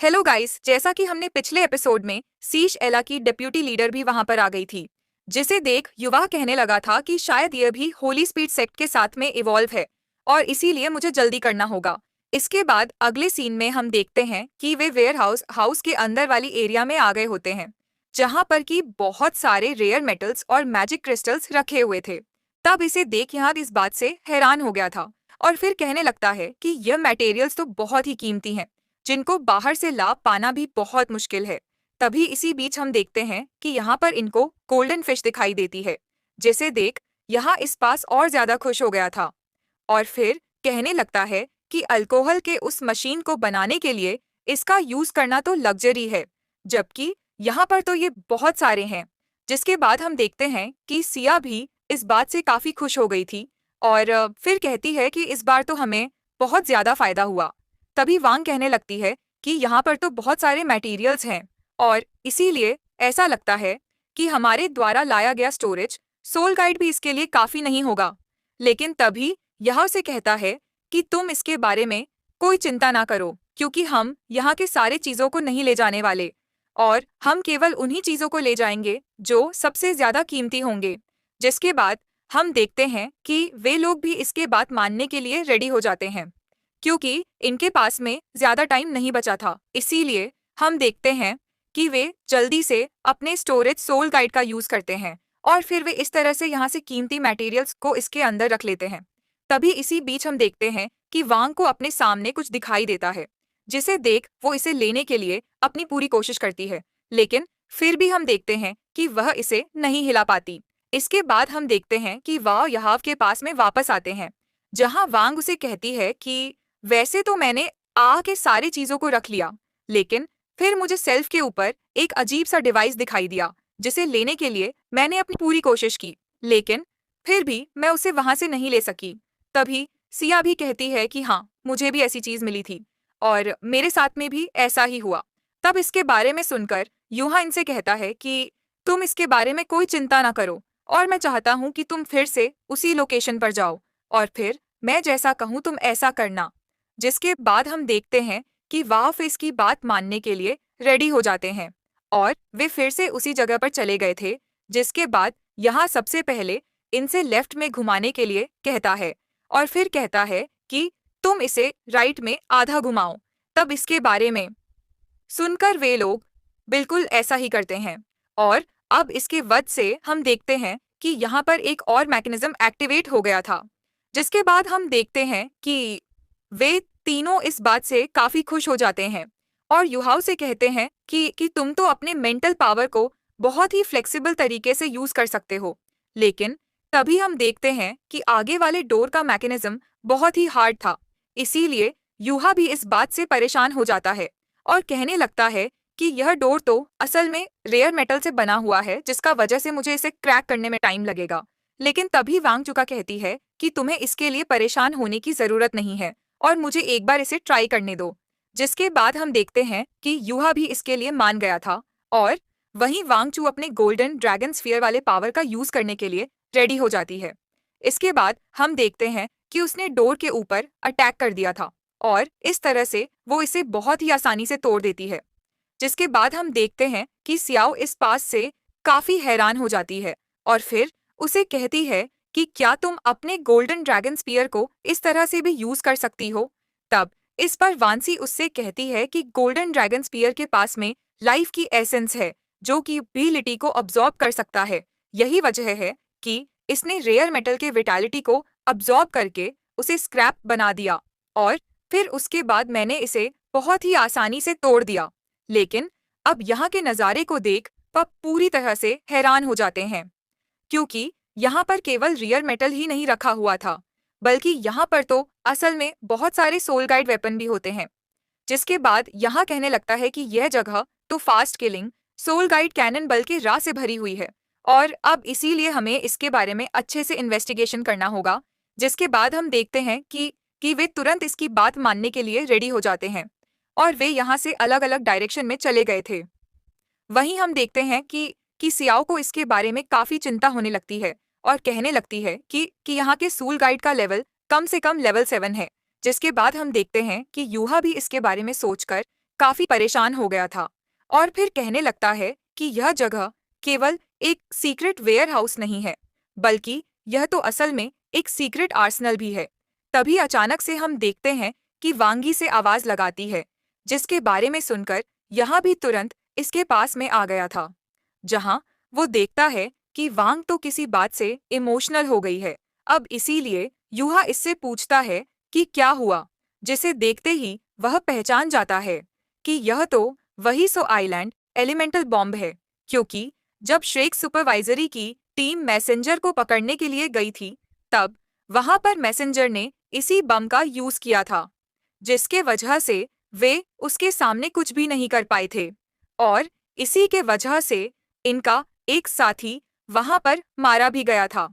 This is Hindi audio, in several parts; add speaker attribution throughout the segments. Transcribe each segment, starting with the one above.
Speaker 1: हेलो गाइस, जैसा कि हमने पिछले एपिसोड में सीश एला की डिप्यूटी लीडर भी वहां पर आ गई थी, जिसे देख युवा कहने लगा था कि शायद यह भी होली स्पीड सेक्ट के साथ में इवॉल्व है और इसीलिए मुझे जल्दी करना होगा। इसके बाद अगले सीन में हम देखते हैं कि वे वेयर हाउस के अंदर वाली एरिया में आ गए होते हैं, जहां पर कि बहुत सारे रेयर मेटल्स और मैजिक क्रिस्टल्स रखे हुए थे। तब इसे देख यहाँ इस बात से हैरान हो गया था और फिर कहने लगता है कि यह मटेरियल्स तो बहुत ही कीमती हैं, जिनको बाहर से लाभ पाना भी बहुत मुश्किल है। तभी इसी बीच हम देखते हैं कि यहाँ पर इनको गोल्डन फिश दिखाई देती है, जिसे देख यहाँ इस पास और ज्यादा खुश हो गया था और फिर कहने लगता है कि अल्कोहल के उस मशीन को बनाने के लिए इसका यूज करना तो लग्जरी है, जबकि यहाँ पर तो ये बहुत सारे हैं। जिसके बाद हम देखते हैं कि सिया भी इस बात से काफी खुश हो गई थी और फिर कहती है कि इस बार तो हमें बहुत ज्यादा फायदा हुआ। तभी वांग कहने लगती है कि यहाँ पर तो बहुत सारे मटेरियल्स हैं और इसीलिए ऐसा लगता है कि हमारे द्वारा लाया गया स्टोरेज सोल गाइड भी इसके लिए काफी नहीं होगा। लेकिन तभी यह उसे कहता है कि तुम इसके बारे में कोई चिंता ना करो, क्योंकि हम यहाँ के सारे चीजों को नहीं ले जाने वाले और हम केवल उन्हीं चीजों को ले जाएंगे जो सबसे ज्यादा कीमती होंगे। जिसके बाद हम देखते हैं कि वे लोग भी इसके बात मानने के लिए रेडी हो जाते हैं, क्योंकि इनके पास में ज्यादा टाइम नहीं बचा था। इसीलिए हम देखते हैं कि वे जल्दी से अपने स्टोरेज सोल गाइड का यूज करते हैं और फिर वे इस तरह से यहाँ से कीमती मटेरियल्स को इसके अंदर रख लेते हैं। तभी इसी बीच हम देखते हैं कि वांग को अपने सामने कुछ दिखाई देता है, जिसे देख वो इसे लेने के लिए अपनी पूरी कोशिश करती है, लेकिन फिर भी हम देखते हैं कि वह इसे नहीं हिला पाती। इसके बाद हम देखते हैं कि वह यहाव के पास में वापस आते हैं, जहां वांग उसे कहती है कि वैसे तो मैंने आ के सारी चीजों को रख लिया, लेकिन फिर मुझे सेल्फ के ऊपर एक अजीब सा डिवाइस दिखाई दिया, जिसे लेने के लिए मैंने अपनी पूरी कोशिश की, लेकिन फिर भी मैं उसे वहां से नहीं ले सकी। तभी सिया भी कहती है कि हाँ, मुझे भी ऐसी चीज मिली थी और मेरे साथ में भी ऐसा ही हुआ। तब इसके बारे में सुनकर यूहा इनसे कहता है कि तुम इसके बारे में कोई चिंता ना करो और मैं चाहता हूँ कि तुम फिर से उसी लोकेशन पर जाओ और फिर मैं जैसा कहूँ तुम ऐसा करना। जिसके बाद हम देखते हैं कि वाफ इसकी बात मानने के लिए रेडी हो जाते हैं और वे फिर से उसी जगह पर चले गए थे। जिसके बाद यहाँ सबसे पहले इनसे लेफ्ट में घुमाने के लिए कहता है और फिर कहता है कि तुम इसे राइट में आधा घुमाओ। तब इसके बारे में सुनकर वे लोग बिल्कुल ऐसा ही करते हैं और अब इसके वजह से हम देखते हैं कि यहाँ पर एक और मैकेनिज्म एक्टिवेट हो गया था। जिसके बाद हम देखते हैं कि वे तीनों इस बात से काफी खुश हो जाते हैं और युहाव से कहते हैं कि तुम तो अपने मेंटल पावर को बहुत ही फ्लेक्सिबल तरीके से यूज कर सकते हो। लेकिन तभी हम देखते हैं कि आगे वाले डोर का मैकेनिज्म बहुत ही हार्ड था। इसीलिए यूहा भी इस बात से परेशान हो जाता है और कहने लगता है कि यह डोर तो असल में रेयर मेटल से बना हुआ है, जिसका वजह से मुझे इसे क्रैक करने में टाइम लगेगा। लेकिन तभी वांग चुका कहती है कि तुम्हें इसके लिए परेशान होने की जरूरत नहीं है और मुझे एक बार इसे ट्राई करने दो। जिसके बाद हम देखते हैं कि यूहा भी इसके लिए मान गया था और वहीं वांगचू अपने गोल्डन ड्रैगन स्फीयर वाले पावर का यूज करने के लिए रेडी हो जाती है। इसके बाद हम देखते हैं कि उसने डोर के ऊपर अटैक कर दिया था और इस तरह से वो इसे बहुत ही आसानी से तोड़ देती है। जिसके बाद हम देखते हैं कि सियाओ इस पास से काफी हैरान हो जाती है और फिर उसे कहती है कि क्या तुम अपने गोल्डन ड्रैगन स्पीयर को इस तरह से भी यूज कर सकती हो। तब इस पर वांसी उससे कहती है कि गोल्डन ड्रैगन स्पीयर के पास में लाइफ की एसेंस है, जो कि विटालिटी को अब्सॉर्ब कर सकता है। यही वजह है कि इसने रेयर मेटल के विटालिटी को अब्सॉर्ब करके उसे स्क्रैप बना दिया और फिर उसके बाद मैंने इसे बहुत ही आसानी से तोड़ दिया। लेकिन अब यहाँ के नज़ारे को देख पप पूरी तरह से हैरान हो जाते हैं, क्योंकि यहाँ पर केवल रियर मेटल ही नहीं रखा हुआ था, बल्कि यहाँ पर तो असल में बहुत सारे सोल गाइड वेपन भी होते हैं। जिसके बाद यहाँ कहने लगता है कि यह जगह तो फास्ट किलिंग सोल गाइड कैनन बल के राह से भरी हुई है और अब इसीलिए हमें इसके बारे में अच्छे से इन्वेस्टिगेशन करना होगा। जिसके बाद हम देखते हैं कि वे तुरंत इसकी बात मानने के लिए रेडी हो जाते हैं और वे यहाँ से अलग अलग डायरेक्शन में चले गए थे। वहीं हम देखते हैं कि सियाओ को इसके बारे में काफी चिंता होने लगती है और कहने लगती है कि यहाँ के सोल गाइड का लेवल कम से कम लेवल 7 है। जिसके बाद हम देखते हैं कि यूहा भी इसके बारे में सोचकर काफी परेशान हो गया था और फिर कहने लगता है कि यह जगह केवल एक सीक्रेट वेयर हाउस नहीं है, बल्कि यह तो असल में एक सीक्रेट आर्सेनल भी है। तभी अचानक से हम देखते हैं कि वांगी से आवाज लगाती है, जिसके बारे में सुनकर यहाँ भी तुरंत इसके पास में आ गया था, जहाँ वो देखता है कि वांग तो किसी बात से इमोशनल हो गई है। अब इसीलिए यूहा इससे पूछता है कि क्या हुआ, जिसे देखते ही वह पहचान जाता है कि यह तो वही सो आइलैंड एलिमेंटल बॉम्ब है, क्योंकि जब श्रेक सुपरवाइजरी की टीम मैसेंजर को पकड़ने के लिए गई थी, तब वहां पर मैसेंजर ने इसी बम का यूज किया था, जिसके वजह से वे उसके सामने कुछ भी नहीं कर पाए थे और इसी के वजह से इनका एक साथी वहां पर मारा भी गया था।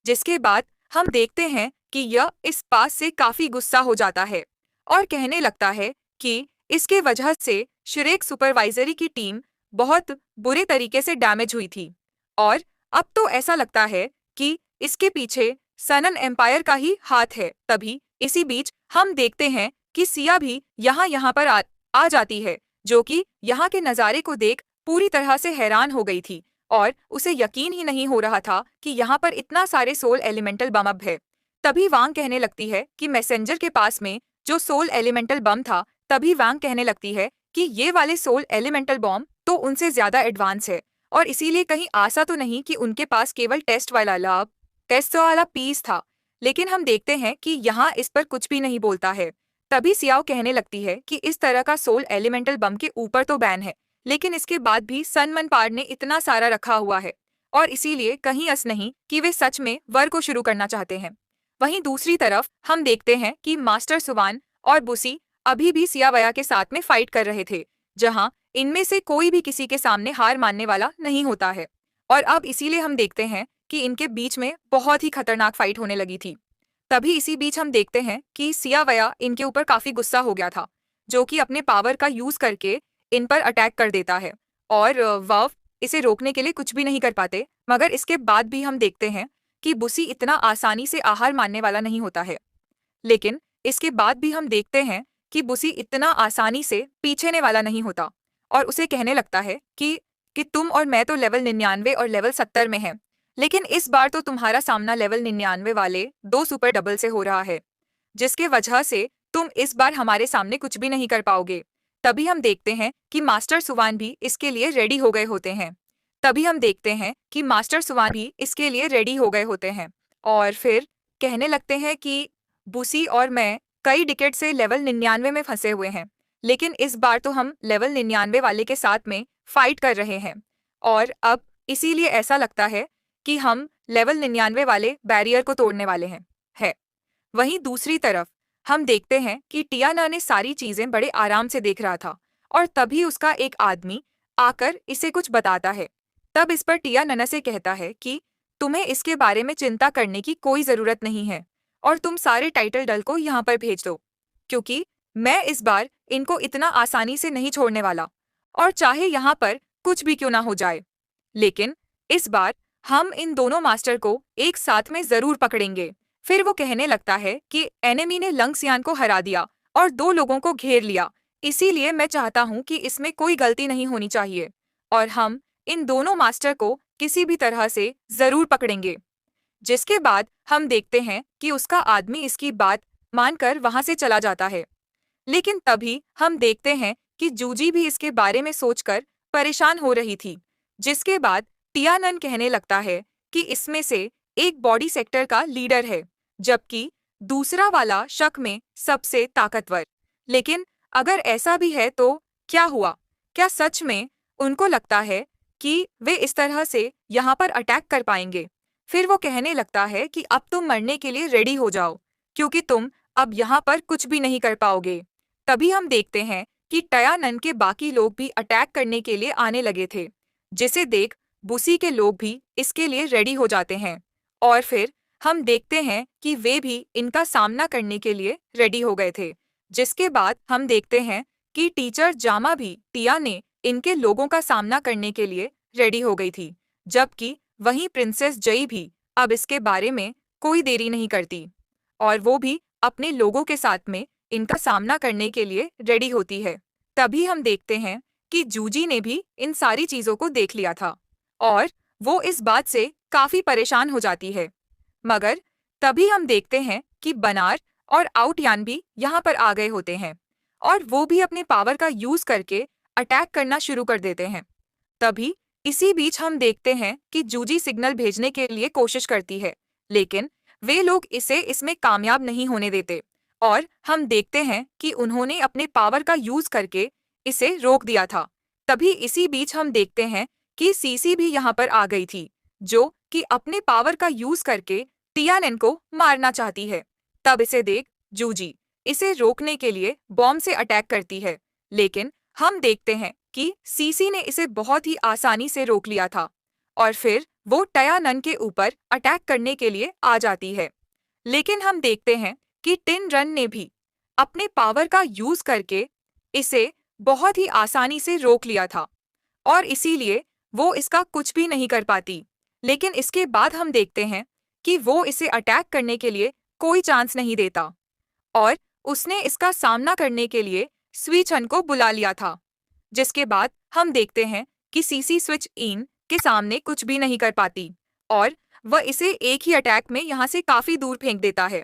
Speaker 1: जिसके बाद हम देखते हैं कि यह इस बात से काफी गुस्सा हो जाता है और कहने लगता है कि इसके वजह से श्रेक सुपरवाइजरी की टीम बहुत बुरे तरीके से डैमेज हुई थी और अब तो ऐसा लगता है कि इसके पीछे सनन एम्पायर का ही हाथ है। तभी इसी बीच हम देखते हैं कि सिया भी यहाँ पर आ जाती है, जो कि यहाँ के नज़ारे को देख पूरी तरह से हैरान हो गई थी और उसे यकीन ही नहीं हो रहा था कि यहाँ पर इतना सारे सोल एलिमेंटल बम अब है। तभी वांग कहने लगती है कि मैसेंजर के पास में जो सोल एलिमेंटल बम था, तभी वांग कहने लगती है कि ये वाले सोल एलिमेंटल बॉम्ब तो उनसे ज्यादा एडवांस है और इसीलिए कहीं आशा तो नहीं कि उनके पास केवल टेस्ट वाला पीस था। लेकिन हम देखते हैं कि यहाँ इस पर कुछ भी नहीं बोलता है। तभी सियाओ कहने लगती है कि इस तरह का सोल एलिमेंटल बम के ऊपर तो बैन है, लेकिन इसके बाद भी सन मन पार ने इतना सारा रखा हुआ है और इसीलिए कहीं अस नहीं कि वे सच में वर को शुरू करना चाहते हैं। वहीं दूसरी तरफ हम देखते हैं कि मास्टर सुवान और बुसी अभी भी सियावया के साथ में फाइट कर रहे थे, जहां इनमें से कोई भी किसी के सामने हार मानने वाला नहीं होता है और अब इसीलिए हम देखते हैं कि इनके बीच में बहुत ही खतरनाक फाइट होने लगी थी। तभी इसी बीच हम देखते हैं कि सियावया इनके ऊपर काफी गुस्सा हो गया था, जो कि अपने पावर का यूज करके इन पर अटैक कर देता है और वह इसे रोकने के लिए कुछ भी नहीं कर पाते। मगर इसके बाद भी हम देखते हैं कि बुसी इतना आसानी से आहार मानने वाला नहीं होता है। लेकिन इसके बाद भी हम देखते हैं कि बुसी इतना आसानी से पीछेने वाला नहीं होता और उसे कहने लगता है कि तुम और मैं तो लेवल 99 और लेवल 70 में हैं, लेकिन इस बार तो तुम्हारा सामना लेवल 99 वाले 2 सुपर डबल से हो रहा है, जिसके वजह से तुम इस बार हमारे सामने कुछ भी नहीं कर पाओगे। तभी हम देखते हैं कि मास्टर सुवान भी इसके लिए रेडी हो गए होते हैं। और फिर कहने लगते हैं कि बुसी और मैं कई डिकेड से लेवल 99 में फंसे हुए हैं, लेकिन इस बार तो हम लेवल 99 वाले के साथ में फाइट कर रहे हैं और अब इसीलिए ऐसा लगता है कि हम लेवल 99 वाले बैरियर को तोड़ने वाले हैं। वहीं दूसरी तरफ हम देखते हैं कि टियाना ने सारी चीजें बड़े आराम से देख रहा था और तभी उसका एक आदमी आकर इसे कुछ बताता है। तब इस पर टियाना से कहता है कि तुम्हें इसके बारे में चिंता करने की कोई जरूरत नहीं है और तुम सारे टाइटल दल को यहाँ पर भेज दो, क्योंकि मैं इस बार इनको इतना आसानी से नहीं छोड़ने वाला और चाहे यहाँ पर कुछ भी क्यों ना हो जाए, लेकिन इस बार हम इन दोनों मास्टर को एक साथ में जरूर पकड़ेंगे। फिर वो कहने लगता है कि एनिमी ने लंगसियान को हरा दिया और 2 लोगों को घेर लिया, इसीलिए मैं चाहता हूँ कि इसमें कोई गलती नहीं होनी चाहिए और हम इन दोनों मास्टर को किसी भी तरह से जरूर पकड़ेंगे। जिसके बाद हम देखते हैं कि उसका आदमी इसकी बात मानकर वहां से चला जाता है। लेकिन तभी हम देखते हैं कि जूजी भी इसके बारे में सोचकर परेशान हो रही थी। जिसके बाद टियानन कहने लगता है कि इसमें से एक बॉडी सेक्टर का लीडर है, जबकि दूसरा वाला शक में सबसे ताकतवर। लेकिन अगर ऐसा भी है तो क्या हुआ? क्या सच में उनको लगता है कि वे इस तरह से यहाँ पर अटैक कर पाएंगे? फिर वो कहने लगता है कि अब तुम मरने के लिए रेडी हो जाओ, क्योंकि तुम अब यहाँ पर कुछ भी नहीं कर पाओगे। तभी हम देखते हैं कि टयानन के बाकी लोग भी अटैक करने के लिए आने लगे थे, जिसे देख बुसी के लोग भी इसके लिए रेडी हो जाते हैं और फिर हम देखते हैं कि वे भी इनका सामना करने के लिए रेडी हो गए थे। जिसके बाद हम देखते हैं कि टीचर जामा भी टिया ने इनके लोगों का सामना करने के लिए रेडी हो गई थी, जबकि वहीं प्रिंसेस जई भी अब इसके बारे में कोई देरी नहीं करती और वो भी अपने लोगों के साथ में इनका सामना करने के लिए रेडी होती है। तभी हम देखते हैं कि जूजी ने भी इन सारी चीजों को देख लिया था और वो इस बात से काफी परेशान हो जाती है। मगर तभी हम देखते हैं कि बनार और आउटयान भी यहाँ पर आ गए होते हैं और वो भी अपने पावर का यूज करके अटैक करना शुरू कर देते हैं। तभी इसी बीच हम देखते हैं कि जूजी सिग्नल भेजने के लिए कोशिश करती है, लेकिन वे लोग इसे इसमें कामयाब नहीं होने देते और हम देखते हैं कि उन्होंने अपने पावर का यूज करके इसे रोक दिया था। तभी इसी बीच हम देखते हैं कि सीसी भी यहाँ पर आ गई थी, जो कि अपने पावर का यूज करके टियानेन को मारना चाहती है। तब इसे देख जूजी इसे रोकने के लिए बॉम्ब से अटैक करती है, लेकिन हम देखते हैं कि सीसी ने इसे बहुत ही आसानी से रोक लिया था और फिर वो टयानन के ऊपर अटैक करने के लिए आ जाती है। लेकिन हम देखते हैं कि टिन रन ने भी अपने पावर का यूज करके इसे बहुत ही आसानी से रोक लिया था और इसीलिए वो इसका कुछ भी नहीं कर पाती। लेकिन इसके बाद हम देखते हैं कि वो इसे अटैक करने के लिए कोई चांस नहीं देता और उसने इसका सामना करने के लिए स्विचन को बुला लिया था। जिसके बाद हम देखते हैं कि सीसी स्विच इन के सामने कुछ भी नहीं कर पाती और वह इसे एक ही अटैक में यहाँ से काफी दूर फेंक देता है।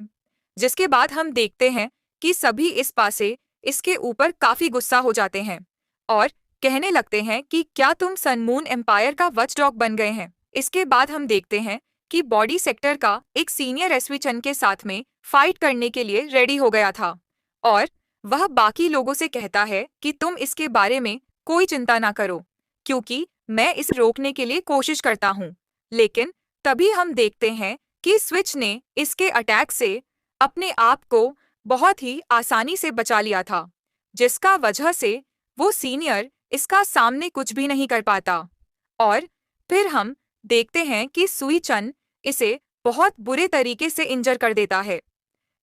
Speaker 1: जिसके बाद हम देखते हैं कि सभी इस पासे इसके ऊपर काफी गुस्सा हो जाते हैं और कहने लगते हैं कि क्या तुम सनमून एम्पायर का वॉचडॉग बन गए हैं। इसके बाद हम देखते हैं कि बॉडी सेक्टर का एक सीनियर एसवीचन के साथ में फाइट करने के लिए रेडी हो गया था और वह बाकी लोगों से कहता है कि तुम इसके बारे में कोई चिंता ना करो, क्योंकि मैं इसे रोकने के लिए कोशिश करता हूँ। लेकिन तभी हम देखते हैं कि स्विच ने इसके अटैक से अपने आप को बहुत ही आसानी से बचा लिया था, जिसका वजह से वो सीनियर इसका सामने कुछ भी नहीं कर पाता। और फिर हम देखते हैं कि सुई चन इसे बहुत बुरे तरीके से इंजर कर देता है।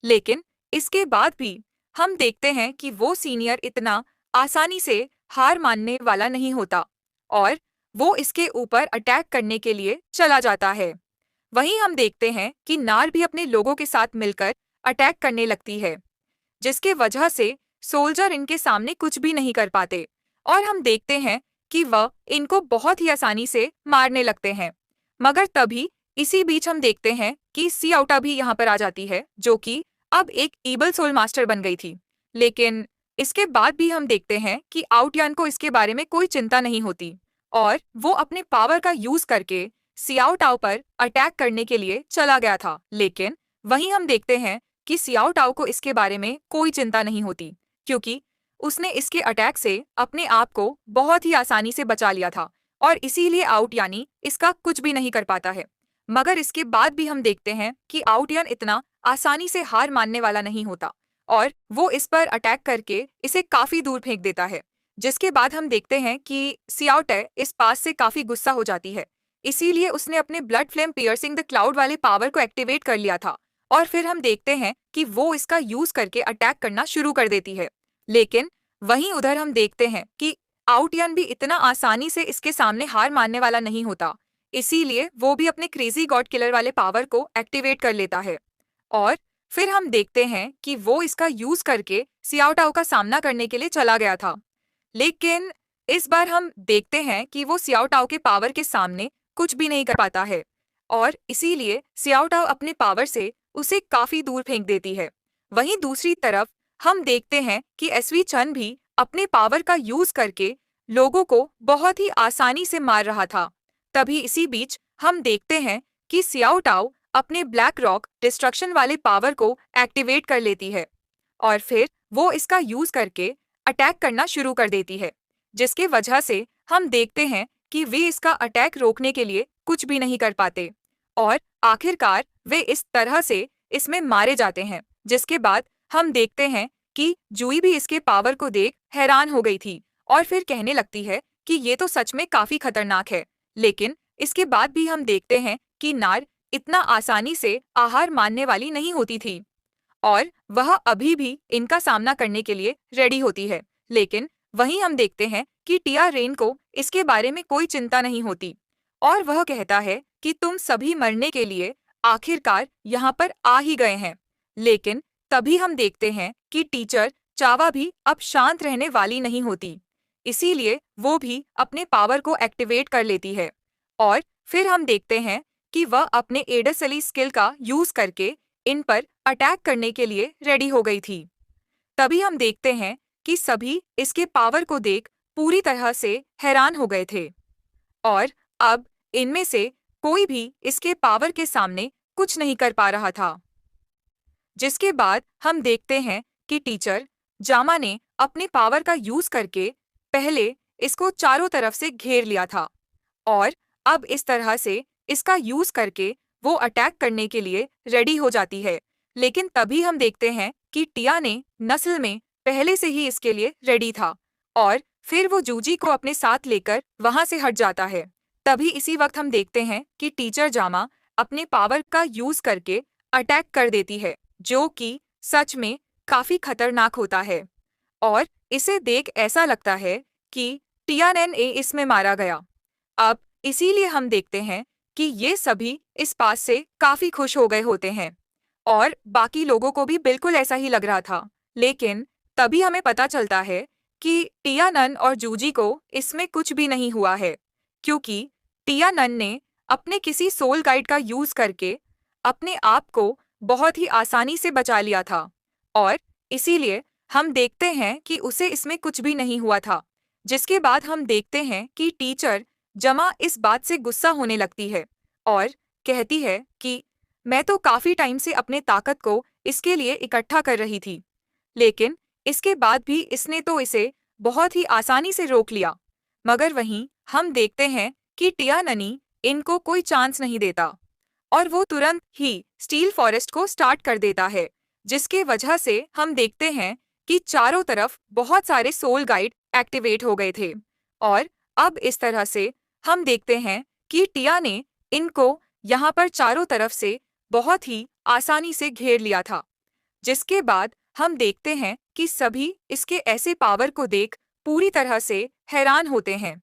Speaker 1: लेकिन इसके बाद भी हम देखते हैं कि वो सीनियर इतना आसानी से हार मानने वाला नहीं होता और वो इसके ऊपर अटैक करने के लिए चला जाता है। वहीं हम देखते हैं कि नार भी अपने लोगों के साथ मिलकर अटैक करने लगती है, जिसके वजह से सोल्जर इनके सामने कुछ भी नहीं कर पाते और हम देखते हैं कि वह इनको बहुत ही आसानी से मारने लगते हैं। मगर तभी इसी बीच हम देखते हैं कि सियाउटा भी यहाँ पर आ जाती है, जो कि अब एक ईबल सोल मास्टर बन गई थी। लेकिन इसके बाद भी हम देखते हैं कि आउटयान को इसके बारे में कोई चिंता नहीं होती और वो अपने पावर का यूज करके सियाओटाओ पर अटैक करने के लिए चला गया था। लेकिन वहीं हम देखते हैं कि सियाओटाओ को इसके बारे में कोई चिंता नहीं होती, क्योंकि उसने इसके अटैक से अपने आप को बहुत ही आसानी से बचा लिया था और इसीलिए आउटयानी इसका कुछ भी नहीं कर पाता है। मगर इसके बाद भी हम देखते हैं कि आउटयान इतना आसानी से हार मानने वाला नहीं होता और वो इस पर अटैक करके इसे काफी दूर फेंक देता है। जिसके बाद हम देखते हैं कि सियाओटे इस पास से काफी गुस्सा हो जाती है, इसीलिए उसने अपने blood flame piercing the cloud वाले पावर को एक्टिवेट कर लिया था और फिर हम देखते हैं कि वो इसका यूज करके अटैक करना शुरू कर देती है। लेकिन वहीं उधर हम देखते हैं कि आउटयान भी इतना आसानी से इसके सामने हार मानने वाला नहीं होता, इसीलिए वो भी अपने क्रेजी गॉड किलर वाले पावर को एक्टिवेट कर लेता है और फिर हम देखते हैं कि वो इसका यूज करके सियाओटाओ का सामना करने के लिए चला गया था। लेकिन इस बार हम देखते हैं कि वो सियाओटाओ के पावर के सामने कुछ भी नहीं कर पाता है और इसीलिए सियाओटाओ अपने पावर से उसे काफी दूर फेंक देती है। वहीं दूसरी तरफ हम देखते हैं कि एसवी चन भी अपने पावर का यूज करके लोगों को बहुत ही आसानी से मार रहा था। तभी इसी बीच हम देखते हैं कि सियाओटाओ अपने ब्लैक रॉक डिस्ट्रक्शन वाले पावर को एक्टिवेट कर लेती है और फिर वो इसका यूज करके अटैक करना शुरू कर देती है, जिसके वजह से हम देखते हैं कि वे इसका अटैक रोकने के लिए कुछ भी नहीं कर पाते और आखिरकार वे इस तरह से इसमें मारे जाते हैं। जिसके बाद हम देखते हैं कि जूई भी इसके पावर को देख हैरान हो गई थी और फिर कहने लगती है कि ये तो सच में काफी खतरनाक है। लेकिन इसके बाद भी हम देखते हैं कि नार इतना आसानी से आहार मानने वाली नहीं होती थी और वह अभी भी इनका सामना करने के लिए रेडी होती है। लेकिन वहीं हम देखते हैं कि टिया रेन को इसके बारे में कोई चिंता नहीं होती और वह कहता है कि तुम सभी मरने के लिए आखिरकार यहाँ पर आ ही गए हैं। लेकिन तभी हम देखते हैं कि टीचर चावा भी अब शांत रहने वाली नहीं होती, इसीलिए वो भी अपने पावर को एक्टिवेट कर लेती है। और फिर हम देखते हैं कि वह अपने एडसली स्किल का यूज करके इन पर अटैक करने के लिए रेडी हो गई थी। तभी हम देखते हैं कि सभी इसके पावर को देख पूरी तरह से हैरान हो गए थे और अब इनमें से कोई भी इसके पावर के सामने कुछ नहीं कर पा रहा था। जिसके बाद हम देखते हैं कि टीचर जामा ने अपने पावर का यूज करके पहले इसको चारों तरफ से घेर लिया था और अब इस तरह से इसका यूज करके वो अटैक करने के लिए रेडी हो जाती है। लेकिन तभी हम देखते हैं कि टिया ने नस्ल में पहले से ही इसके लिए रेडी था और फिर वो जूजी को अपने साथ लेकर वहां से हट जाता है। तभी इसी वक्त हम देखते हैं कि टीचर जामा अपने पावर का यूज करके अटैक कर देती है, जो कि सच में काफी खतरनाक होता है और इसे देख ऐसा लगता है कि टियानएनए इसमें मारा गया। अब इसीलिए हम देखते हैं कि ये सभी इस बात से काफी खुश हो गए होते हैं और बाकी लोगों को भी बिल्कुल ऐसा ही लग रहा था। लेकिन तभी हमें पता चलता है कि टियानन और जूजी को इसमें कुछ भी नहीं हुआ है, क्योंकि टियानन ने अपने किसी सोल गाइड का यूज करके अपने आप को बहुत ही आसानी से बचा लिया था और इसीलिए हम देखते हैं कि उसे इसमें कुछ भी नहीं हुआ था। जिसके बाद हम देखते हैं कि टीचर जमा इस बात से गुस्सा होने लगती है और कहती है कि मैं तो काफी टाइम से अपने ताकत को इसके लिए इकट्ठा कर रही थी, लेकिन इसके बाद भी इसने तो इसे बहुत ही आसानी से रोक लिया। मगर वहीं हम देखते हैं कि टियाननी इनको कोई चांस नहीं देता और वो तुरंत ही स्टील फॉरेस्ट को स्टार्ट कर देता है, जिसके वजह से हम देखते हैं कि चारों तरफ बहुत सारे सोल गाइड एक्टिवेट हो गए थे और अब इस तरह से हम देखते हैं कि टिया ने इनको यहाँ पर चारों तरफ से बहुत ही आसानी से घेर लिया था। जिसके बाद हम देखते हैं कि सभी इसके ऐसे पावर को देख पूरी तरह से हैरान होते हैं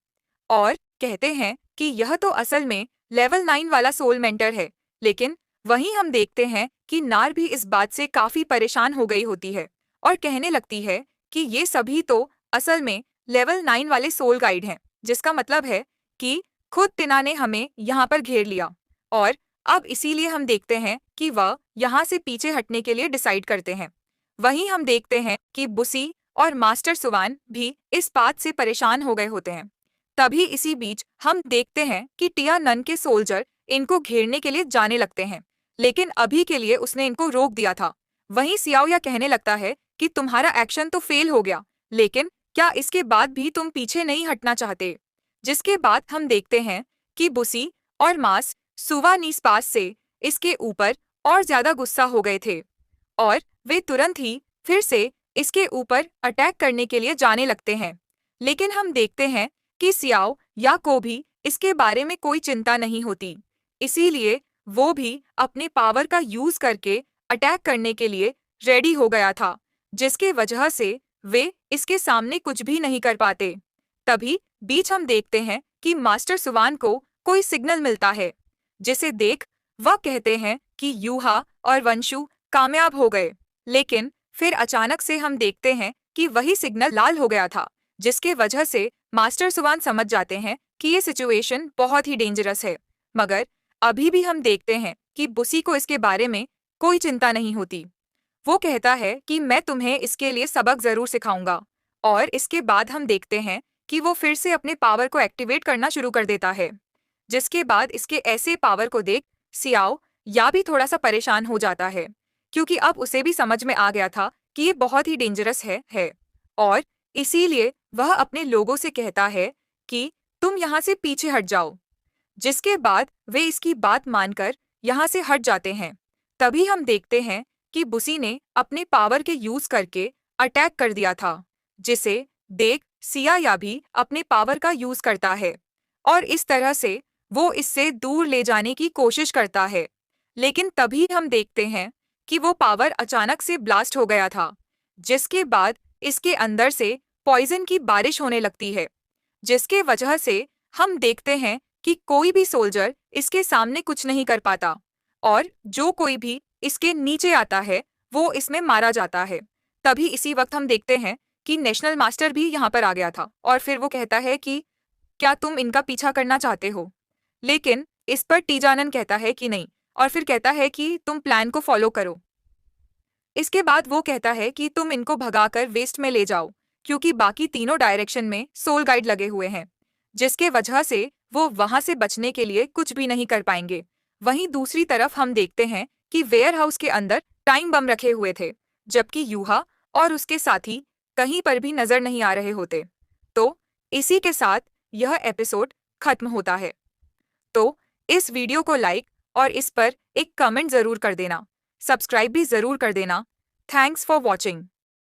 Speaker 1: और कहते हैं कि यह तो असल में लेवल 9 वाला सोल मेंटर है। लेकिन वहीं हम देखते हैं कि नार भी इस बात से काफी परेशान हो गई होती है और कहने लगती है कि ये सभी तो असल में लेवल 9 वाले सोल गाइड हैं, जिसका मतलब है कि खुद टिना ने हमें यहाँ पर घेर लिया और अब इसीलिए हम देखते हैं कि वह यहाँ से पीछे हटने के लिए डिसाइड करते हैं। वहीं हम देखते हैं कि बुसी और मास्टर सुवान भी इस बात से परेशान हो गए होते हैं। तभी इसी बीच हम देखते हैं कि टिया नन के सोल्जर इनको घेरने के लिए जाने लगते हैं, लेकिन अभी के लिए उसने इनको रोक दिया था। वहीं सियाओया कहने लगता है कि तुम्हारा एक्शन तो फेल हो गया, लेकिन क्या इसके बाद भी तुम पीछे नहीं हटना चाहते? जिसके बाद हम देखते हैं कि बुसी और मास सुवानीस पास से इसके ऊपर और ज्यादा गुस्सा हो गए थे और वे तुरंत ही फिर से इसके ऊपर अटैक करने के लिए जाने लगते हैं। लेकिन हम देखते हैं कि सियाओ या को भी इसके बारे में कोई चिंता नहीं होती, इसीलिए वो भी अपने पावर का यूज करके अटैक करने के लिए रेडी हो गया था, जिसके वजह से वे इसके सामने कुछ भी नहीं कर पाते। तभी बीच हम देखते हैं कि मास्टर सुवान को कोई सिग्नल मिलता है, जिसे देख वह कहते हैं कि यूहा और वंशु कामयाब हो गए। लेकिन फिर अचानक से हम देखते हैं कि वही सिग्नल लाल हो गया था, जिसके वजह से मास्टर सुवान समझ जाते हैं कि ये सिचुएशन बहुत ही डेंजरस है। मगर अभी भी हम देखते हैं कि बुसी को इसके बारे में कोई चिंता नहीं होती। वो कहता है कि मैं तुम्हें इसके लिए सबक जरूर सिखाऊंगा और इसके बाद हम देखते हैं कि वो फिर से अपने पावर को एक्टिवेट करना शुरू कर देता है। जिसके बाद इसके ऐसे पावर को देख सियाओ या भी थोड़ा सा परेशान हो जाता है, क्योंकि अब उसे भी समझ में आ गया था कि ये बहुत ही डेंजरस है और इसीलिए वह अपने लोगों से कहता है कि तुम यहाँ से पीछे हट जाओ। जिसके बाद वे इसकी बात मानकर यहाँ से हट जाते हैं। तभी हम देखते हैं कि बुसी ने अपने पावर के यूज करके अटैक कर दिया था, जिसे देख सियाया भी अपने पावर का यूज करता है और इस तरह से वो इससे दूर ले जाने की कोशिश करता है। लेकिन तभी हम देखते हैं कि वो पावर अचानक से ब्लास्ट हो गया था, जिसके बाद इसके अंदर से पॉइजन की बारिश होने लगती है, जिसके वजह से हम देखते हैं कि कोई भी सोल्जर इसके सामने कुछ नहीं कर पाता और जो कोई भी इसके नीचे आता है वो इसमें मारा जाता है। तभी इसी वक्त हम देखते हैं कि नेशनल मास्टर भी यहाँ पर आ गया था और फिर वो कहता है कि क्या तुम इनका पीछा करना चाहते हो? लेकिन इस पर टीजानन कहता है कि नहीं और फिर कहता है कि तुम प्लान को फॉलो करो। इसके बाद वो कहता है कि तुम इनको भगाकर वेस्ट में ले जाओ क्योंकि बाकी तीनों डायरेक्शन में सोल गाइड लगे हुए हैं, जिसके वजह से वो वहां से बचने के लिए कुछ भी नहीं कर पाएंगे। वहीं दूसरी तरफ हम देखते हैं कि वेयर हाउस के अंदर टाइम बम रखे हुए थे, जबकि यूहा और उसके साथी कहीं पर भी नजर नहीं आ रहे होते। तो इसी के साथ यह एपिसोड खत्म होता है। तो इस वीडियो को लाइक और इस पर एक कमेंट जरूर कर देना, सब्सक्राइब भी जरूर कर देना। Thanks for watching.